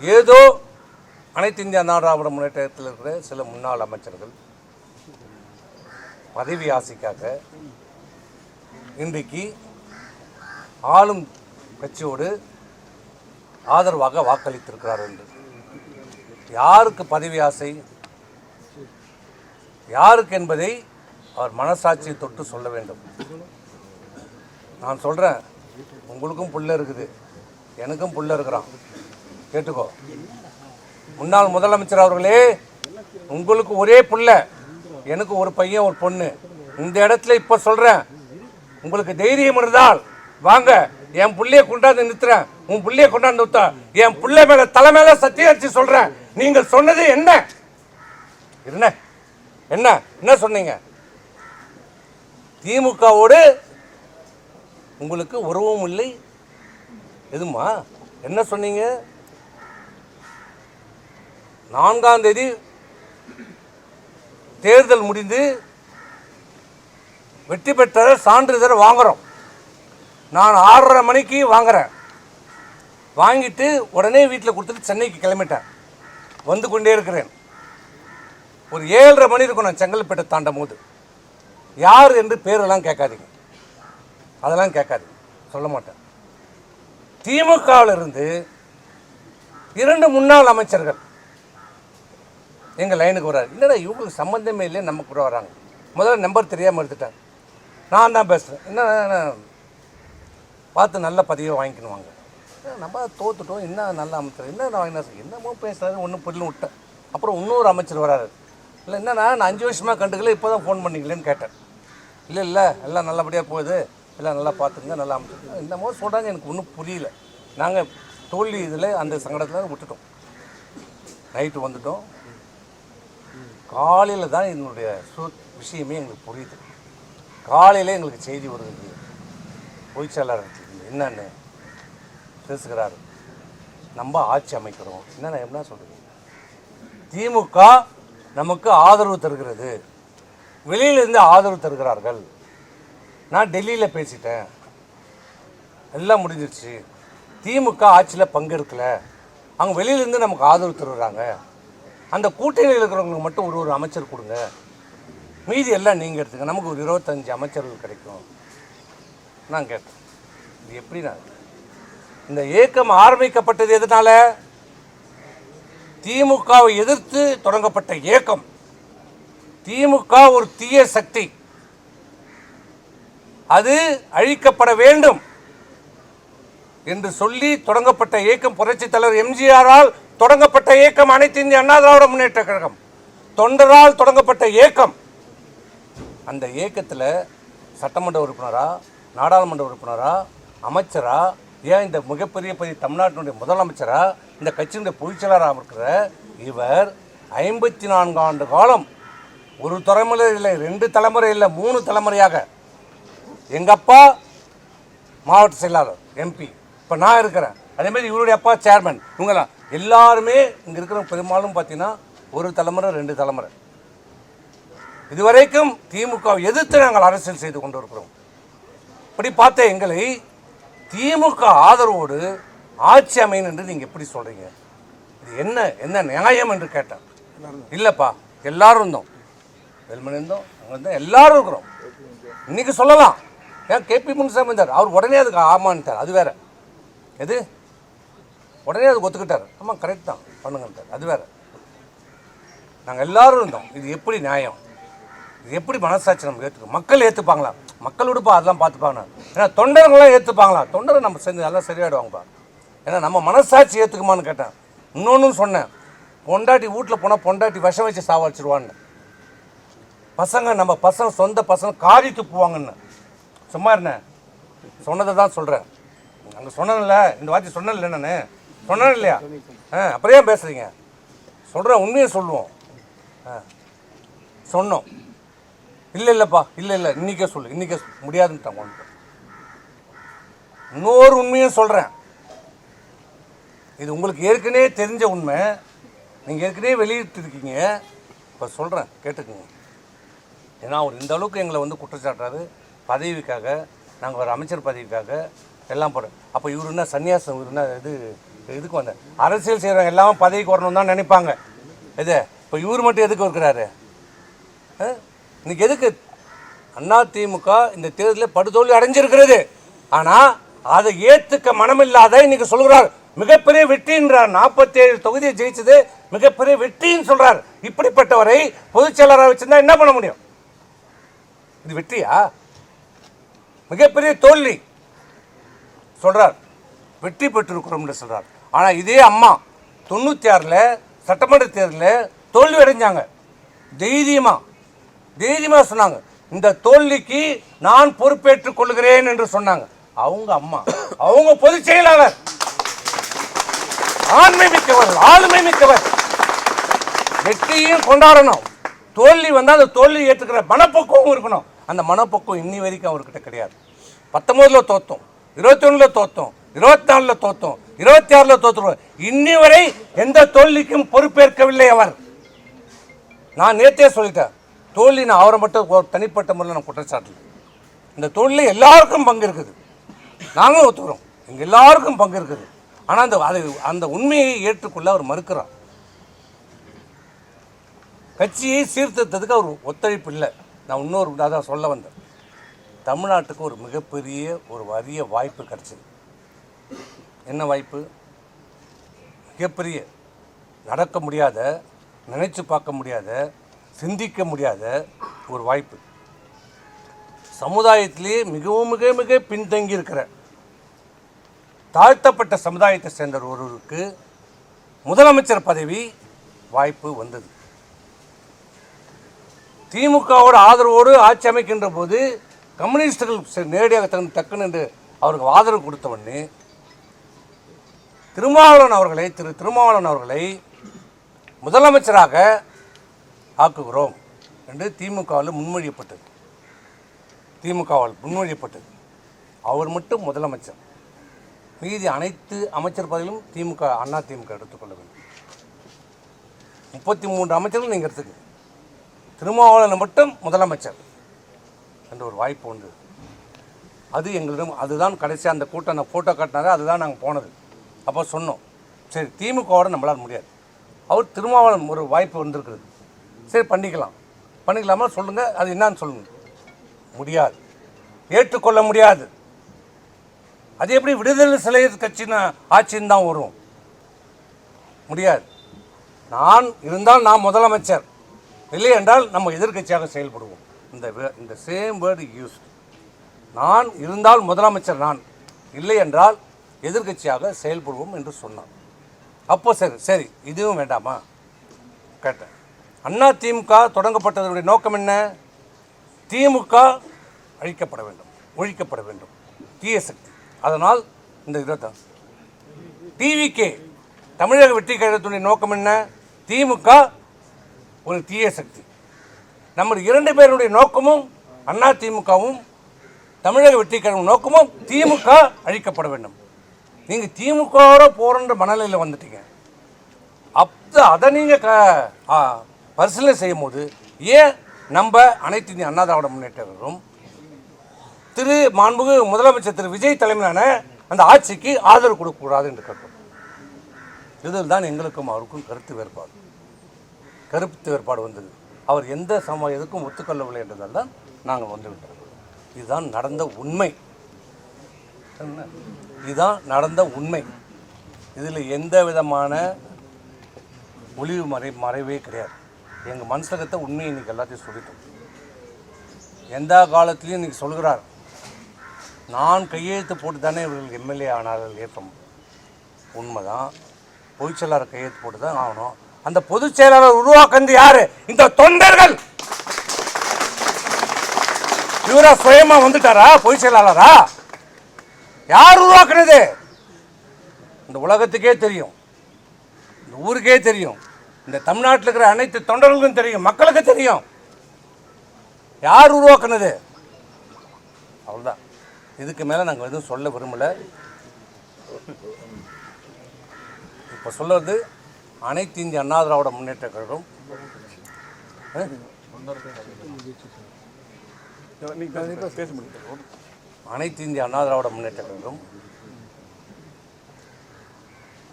ஏதோ அனைத்து இந்திய அண்ணா திராவிட முன்னேற்றத்தில் இருக்கிற சில முன்னாள் அமைச்சர்கள் பதவி ஆசைக்காக இன்றைக்கு ஆளும் கட்சியோடு ஆதரவாக வாக்களித்திருக்கிறார் என்று. யாருக்கு பதவி ஆசை, யாருக்கு என்பதை அவர் மனசாட்சியை தொட்டு சொல்ல வேண்டும். நான் சொல்கிறேன், உங்களுக்கும் புள்ள இருக்குது, எனக்கும் புள்ள இருக்கிறான், கேட்டுக்கோ. முன்னாள் முதலமைச்சர் அவர்களே, உங்களுக்கு ஒரே புள்ள, எனக்கு ஒரு பையன் ஒரு பொண்ணு. இந்த இடத்துல இப்போ சொல்கிறேன், உங்களுக்கு தைரியம் இருந்தால் வாங்க, என் புள்ளைய கொண்டாந்து நிறுத்துறேன், உன் புள்ளைய கொண்டாந்து நிறுத்த, என் புள்ளை மேல தலை மேல சத்தியம் வச்சு சொல்றேன். நீங்கள் சொன்னது என்ன என்ன என்ன என்ன சொன்னீங்க? திமுகவோடு உங்களுக்கு உறவும் இல்லை எதுமா? என்ன சொன்னீங்க? 4ஆம் தேதி தேர்தல் முடிந்து வெற்றி பெற்ற சான்றிதழ் வாங்குறோம். நான் 6:30 மணிக்கு வாங்குறேன். வாங்கிட்டு உடனே வீட்டில் கொடுத்துட்டு சென்னைக்கு கிளம்பிட்டேன். வந்து கொண்டே இருக்கிறேன். ஒரு 7:30 மணி இருக்கும் நான் செங்கல்பேட்டை தாண்டும் போது. யார் என்று பேரெல்லாம் கேட்காதீங்க, அதெல்லாம் கேட்காதீங்க, சொல்ல மாட்டேன். திமுகவில் இருந்து 2 முன்னாள் அமைச்சர்கள் எங்கள் லைனுக்கு வர்றாரு. என்னடா இவங்களுக்கு சம்மந்தமே இல்லையே, நம்ம கூட வராங்க. முதல்ல நம்பர் தெரியாமல் எடுத்துட்டேன். நான் தான் பேசுகிறேன். என்ன பார்த்து நல்ல பதவியை வாங்கிக்கணுவாங்க. நம்ம தோத்துட்டோம், என்ன நல்ல அமைச்சர், என்ன வாங்கினா என்னமோ பேசுகிறாரு, ஒன்றும் புரியல விட்டேன். அப்புறம் இன்னொரு அமைச்சர் வராரு. இல்லை என்னன்னா, நான் 5 வருஷமாக கண்டுக்கல, இப்போ தான் ஃபோன் பண்ணிக்கலன்னு கேட்டேன். இல்லை எல்லாம் நல்லபடியாக போகுது, எல்லாம் நல்லா பார்த்துங்க, நல்லா அமைச்சர் என்னமோ சொல்கிறாங்க. எனக்கு ஒன்றும் புரியல. நாங்கள் தோல்வி இதில் அந்த சங்கடத்தில் விட்டுட்டோம். நைட்டு வந்துட்டோம். காலையில் தான் என்னுடைய விஷயமே எங்களுக்கு புரியுது. காலையில் எங்களுக்கு செய்தி வருது, பொதுச்செயலாளர் என்னன்னு பேசுகிறார், நம்ம ஆட்சி அமைக்கிறோம். என்னென்ன என்ன சொல்கிறது? திமுக நமக்கு ஆதரவு தருகிறது, வெளியிலிருந்து ஆதரவு தருகிறார்கள். நான் டெல்லியில் பேசிட்டேன், எல்லாம் முடிஞ்சிருச்சு. திமுக ஆட்சியில் பங்கெடுக்கலை, அவங்க வெளியிலேருந்து நமக்கு ஆதரவு தருகிறாங்க. அந்த கூட்டணியில் இருக்கிறவங்களுக்கு மட்டும் ஒரு அமைச்சர் கொடுங்க, மீதி எல்லாம் நீங்கள் எடுத்துங்க, நமக்கு ஒரு 25 அமைச்சர்கள் கிடைக்கும். நான் கேட்டேன், இது எப்படி? நான் இந்த இயக்கம் ஆரம்பிக்கப்பட்டது எதனால? திமுகவை எதிர்த்து தொடங்கப்பட்ட இயக்கம். திமுக ஒரு தீய சக்தி, அது அழிக்கப்பட வேண்டும் என்று சொல்லி தொடங்கப்பட்ட இயக்கம். புரட்சித் தலைவர் எம்ஜிஆரால் தொடங்கப்பட்ட இயக்கம் அனைத்து இந்திய அண்ணா திராவிட முன்னேற்ற கழகம், தொண்டரால் தொடங்கப்பட்ட இயக்கம். அந்த இயக்கத்தில் சட்டமன்ற உறுப்பினரா, நாடாளுமன்ற உறுப்பினரா, அமைச்சரா, ஏன் இந்த மிகப்பெரிய தமிழ்நாட்டினுடைய முதலமைச்சரா, இந்த கட்சியினுடைய பொதுச்செயலாளராக இருக்கிற இவர் 54 ஆண்டு காலம், ஒரு தலைமுறை இல்லை, 2 தலைமுறை இல்லை, 3 தலைமுறையாக எங்கள் அப்பா மாவட்ட செயலாளர் எம்பி, இப்போ நான் இருக்கிறேன். அதேமாதிரி இவருடைய அப்பா சேர்மன். இவங்கெல்லாம் எல்லாருமே இங்கே இருக்கிற பெரும்பாலும் பார்த்தீங்கன்னா ஒரு தலைமுறை 2 தலைமுறை. இதுவரைக்கும் திமுக எதிர்த்து நாங்கள் அரசியல் செய்து கொண்டு இருக்கிறோம். இப்படி பார்த்த எங்களை திமுக ஆதரவோடு ஆட்சி அமையும் என்று நீங்கள் எப்படி சொல்கிறீங்க? இது என்ன என்ன நியாயம் என்று கேட்டேன். இல்லைப்பா, எல்லாரும் இருந்தோம், வெல்மணி இருந்தோம், அங்கே இருந்தோம், எல்லாரும் இருக்கிறோம். இன்றைக்கி சொல்லலாம், ஏன் கேபி முனுசாமி இருந்தார், அவர் உடனே அதுக்கு ஆமான்ட்டார். அது வேறு. எது உடனே அதுக்கு ஒத்துக்கிட்டார். ஆமாம் கரெக்ட் தான், பண்ணுங்கன்ட்டார். அது வேறு. நாங்கள் எல்லோரும் இருந்தோம். இது எப்படி நியாயம்? இது எப்படி மனசாட்சி நம்ம ஏற்றுக்கோம்? மக்கள் ஏற்றுப்பாங்களா? மக்கள் விடுப்பா, அதெல்லாம் பார்த்துப்பாங்க. ஏன்னா தொண்டர்கள்லாம் ஏற்றுப்பாங்களா? தொண்டரை நம்ம சேர்ந்து எல்லாம் சரியாயிடுவாங்கப்பா. ஏன்னா நம்ம மனசாட்சி ஏற்றுக்குமான்னு கேட்டேன். இன்னொன்று சொன்னேன், பொண்டாட்டி வீட்டில் போனால் பொண்டாட்டி விஷம் வச்சு சாவடிச்சிருவான்னு. பசங்க நம்ம பசங்க சொந்த பசங்க காரி துப்புவாங்கன்னு. சும்மா இருந்தேன், சொன்னதை தான் சொல்கிறேன். அங்கே சொன்னேன்ல, இந்த வார்த்தை சொன்னேன்ல, நான் சொன்னேன் இல்லையா? அப்புறம் ஏன் பேசுகிறீங்க? சொல்கிறேன், உண்மையை சொல்லுவோம். சொன்னோம். இல்லைப்பா, இல்லை இன்றைக்கே சொல்லு, இன்றைக்கே முடியாதுன்ட்டாங்க. இன்னொரு உண்மையும் சொல்கிறேன், இது உங்களுக்கு ஏற்கனவே தெரிஞ்ச உண்மை, நீங்கள் ஏற்கனவே வெளியிட்டிருக்கீங்க. இப்போ சொல்கிறேன், கேட்டுக்குங்க. ஏன்னா அவர் இந்த அளவுக்கு எங்களை வந்து குற்றச்சாட்டுறாரு. பதவிக்காக, நாங்கள் ஒரு அமைச்சர் பதவிக்காக எல்லாம் போகிறோம். அப்போ இவர் என்ன சன்னியாசம், இவர் என்ன இது எதுக்கு வந்த அரசியல் செய்கிறவங்க எல்லாம் பதவிக்கு வரணும் தான் நினைப்பாங்க. இது இப்போ இவர் மட்டும் எதுக்கு இருக்கிறாரு? இன்னைக்கு எதுக்கு? அதிமுக இந்த தேர்தலில் படுதோல்வி அடைஞ்சிருக்கிறது. ஆனால் அதை ஏற்றுக்க மனமில்லாத இன்னைக்கு சொல்கிறார் மிகப்பெரிய வெற்றின்றார். 47 தொகுதியை ஜெயிச்சது மிகப்பெரிய வெற்றின்னு சொல்றார். இப்படிப்பட்டவரை பொதுச் செயலாளராக வச்சிருந்தா என்ன பண்ண முடியும்? இது வெற்றியா? மிகப்பெரிய தோல்வி சொல்றார். வெற்றி பெற்றிருக்கிறோம் சொல்றார். ஆனால் இதே அம்மா 96 சட்டமன்ற தேர்தலில் தோல்வி அடைஞ்சாங்க. தைரியமா சொன்னாங்க, இந்த தோல்விக்கு நான் பொறுப்பேற்றுக் கொள்கிறேன் என்று சொன்னாங்க. அவங்க அம்மா, அவங்க பொதுச் செயலாளர், ஆண்மை மிக்கவர், ஆளுமை மிக்கவர். வெற்றியும் கொண்டாடணும், தோல்வி வந்தால் அந்த தோல்வி ஏற்றுக்கிற மனப்பக்குவம் இருக்கணும். அந்த மனப்பக்குவம் இன்னி வரைக்கும் அவர்கிட்ட கிடையாது. 19 தோத்தோம், 21 தோத்தோம், 24 தோத்தோம், 26 தோத்துருவோம். இன்னி வரை எந்த தோல்விக்கும் பொறுப்பேற்கவில்லை அவர். நான் நேற்றே சொல்லிட்டேன், தோல்வி நான் அவரை மட்டும் தனிப்பட்ட முறையில் நான் குற்றச்சாட்டு. இந்த தோல்வியில் எல்லாருக்கும் பங்கு இருக்குது, நாங்களும் ஒத்துக்கிறோம், இங்கே எல்லாருக்கும் பங்கு இருக்குது. ஆனால் அந்த உண்மையை ஏற்றுக்கொள்ள அவர் மறுக்கிறார். கட்சியை சீர்திருத்தத்துக்கு அவர் ஒத்துழைப்பு இல்லை. நான் இன்னொரு அதான் சொல்ல வந்தேன், தமிழ்நாட்டுக்கு ஒரு மிகப்பெரிய ஒரு அரிய வாய்ப்பு கிடைச்சது. என்ன வாய்ப்பு? மிகப்பெரிய, நடக்க முடியாத, நினைச்சு பார்க்க முடியாத, சிந்திக்க முடியாத ஒரு வாய்ப்பு. சமுதாயத்திலேயே மிகவும் மிக மிக பின்தங்கி இருக்கிற தாழ்த்தப்பட்ட சமுதாயத்தை சேர்ந்த ஒருவருக்கு முதலமைச்சர் பதவி வாய்ப்பு வந்தது. திமுகவோட ஆதரவோடு ஆட்சி அமைக்கின்ற போது கம்யூனிஸ்டுகள் நேரடியாக டக்குன்னு என்று அவருக்கு ஆதரவு கொடுத்தவொடனே திரு திருமாவளவன் அவர்களை முதலமைச்சராக ஆக்குகிறோம் என்று திமுகவால் முன்மொழியப்பட்டது. அவர் மட்டும் முதலமைச்சர், மீதி அனைத்து அமைச்சர் பதவியிலும் அண்ணா திமுக எடுத்துக்கொள்ள வேண்டும். 33 அமைச்சர்கள் நீங்கள் எடுத்துக்க, திருமாவளவன் மட்டும் முதலமைச்சர் என்ற ஒரு வாய்ப்பு உண்டு. அது எங்களிடம், அதுதான் கடைசியாக அந்த கூட்டம், அந்த ஃபோட்டோ காட்டினாரு, அதுதான் நாங்கள் போனது. அப்போ சொன்னோம், சரி திமுகவோட நம்மளால் முடியாது, அவர் திருமாவளவன் ஒரு வாய்ப்பு வந்திருக்குது, சரி பண்ணிக்கலாமா சொல்லுங்கள், அது என்னான்னு சொல்லுங்கள். முடியாது, ஏற்றுக்கொள்ள முடியாது. அது எப்படி விடுதலை சிறுத்தைகள் கட்சின்னு ஆட்சின்னு தான் வரும்? முடியாது. நான் இருந்தால் நான் முதலமைச்சர், இல்லை என்றால் நம்ம எதிர்கட்சியாக செயல்படுவோம். இந்த சேம் வேர்டு யூஸ். நான் இருந்தால் முதலமைச்சர் நான், இல்லை என்றால் எதிர்கட்சியாக செயல்படுவோம் என்று சொன்னான். அப்போ சரி இதுவும் வேண்டாமா கேட்டேன். அண்ணா திமுக தொடங்கப்பட்டதனுடைய நோக்கம் என்ன? திமுக ஒழிக்கப்பட வேண்டும், தீய சக்தி. அதனால் இந்த இதுதான் டிவிகே தமிழக வெற்றி கழகத்துடைய நோக்கம் என்ன? திமுக ஒரு தீய சக்தி. நம்ம 2 பேருடைய நோக்கமும், அண்ணா திமுகவும் தமிழக வெற்றி கழகம் நோக்கமும் திமுக அழிக்கப்பட வேண்டும். நீங்கள் திமுகவோட போகிற மனநிலையில் வந்துட்டீங்க. அதை நீங்கள் பரிசீலனை செய்யும் போது ஏன் நம்ம அனைத்து இந்திய அண்ணா திராவிட முன்னேற்ற கழகம் மாண்புமிகு முதலமைச்சர் திரு விஜய் தலைமையிலான அந்த ஆட்சிக்கு ஆதரவு கொடுக்கக்கூடாது என்று கேட்டோம். இதில் தான் எங்களுக்கும் அவருக்கும் கருத்து வேறுபாடு வந்தது. அவர் எந்த எதுக்கும் ஒத்துக்கொள்ளவில்லை என்றதால் தான் நாங்கள் வந்துவிட்டோம். இதுதான் நடந்த உண்மை. இதில் எந்த விதமான ஒளிவு மறைவே கிடையாது. எங்கள் மனசகத்தை உண்மையை இன்றைக்கி எல்லாத்தையும் சொல்லிட்டோம். எந்த காலத்திலையும் இன்றைக்கி சொல்கிறார், நான் கையெழுத்து போட்டு தானே இவர்கள் எம்எல்ஏ ஆனார்கள். ஏற்றம் உண்மைதான், பொதுச் செயலாளர் கையெழுத்து போட்டு தான் ஆகணும். அந்த பொதுச் செயலாளர் உருவாக்குறது யாரு? இந்த தொண்டர்கள். இவரா சுயமா வந்துட்டாரா பொதுச் செயலாளரா? யார் உருவாக்குனது? இந்த உலகத்துக்கே தெரியும், இந்த ஊருக்கே தெரியும், இந்த தமிழ்நாட்டில் இருக்கிற அனைத்து தொண்டர்களுக்கும் தெரியும், மக்களுக்கு தெரியும் யார் உருவாக்குனது. அவ்வளோதான். இதுக்கு மேலே நாங்கள் எதுவும் சொல்ல விரும்பலை. இப்போ சொல்லுறது அனைத்து இந்திய அண்ணா திராவிட முன்னேற்ற கழகம் அனைத்து இந்திய அண்ணா திராவிட முன்னேற்ற கழகம்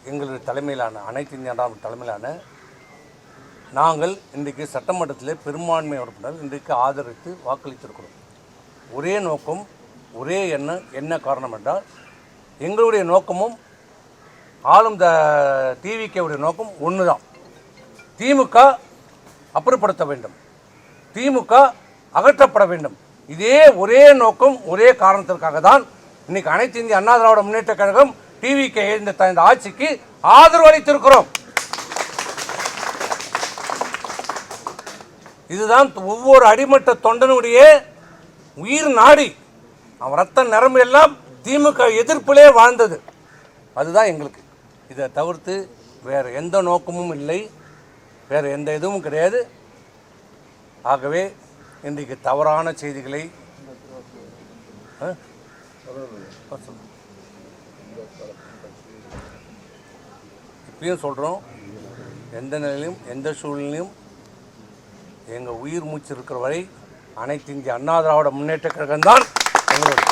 எங்களுடைய தலைமையிலான அனைத்து இந்திய அண்ணா தலைமையிலான நாங்கள் இன்றைக்கு சட்டமன்றத்தில் பெரும்பான்மை உறுப்பினர் இன்றைக்கு ஆதரித்து வாக்களித்திருக்கிறோம். ஒரே நோக்கம், ஒரே எண்ணம். என்ன காரணம் என்றால் எங்களுடைய நோக்கமும் ஆளும் டிவிகேவுடைய நோக்கம் ஒன்று தான். திமுக அப்புறப்படுத்த வேண்டும், திமுக அகற்றப்பட வேண்டும். இதே ஒரே நோக்கம், ஒரே காரணத்திற்காக தான் இன்னைக்கு அனைத்து இந்திய அண்ணா திராவிட முன்னேற்ற கழகம் டிவிகே இந்த ஆட்சிக்கு ஆதரவு அளித்திருக்கிறோம். இதுதான் ஒவ்வொரு அடிமட்ட தொண்டனுடைய உயிர் நாடி. அவன் ரத்த நரம்பு எல்லாம் திமுக எதிர்ப்பிலே வாழ்ந்தது. அதுதான் எங்களுக்கு. இதை தவிர்த்து வேறு எந்த நோக்கமும் இல்லை, வேறு எந்த இதுவும் கிடையாது. ஆகவே இன்றைக்கு தவறான செய்திகளை இப்பயும் சொல்கிறோம். எந்த நிலையிலும் எந்த சூழ்நிலையும் எங்கள் உயிர் மூச்சு இருக்கிற வரை அனைத்து இந்திய அண்ணா திராவிட முன்னேற்ற கழகம்தான் எங்களுடைய.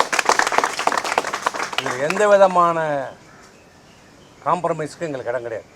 இது எந்த விதமான காம்ப்ரமைஸுக்கும் எங்களுக்கு இடம் கிடையாது.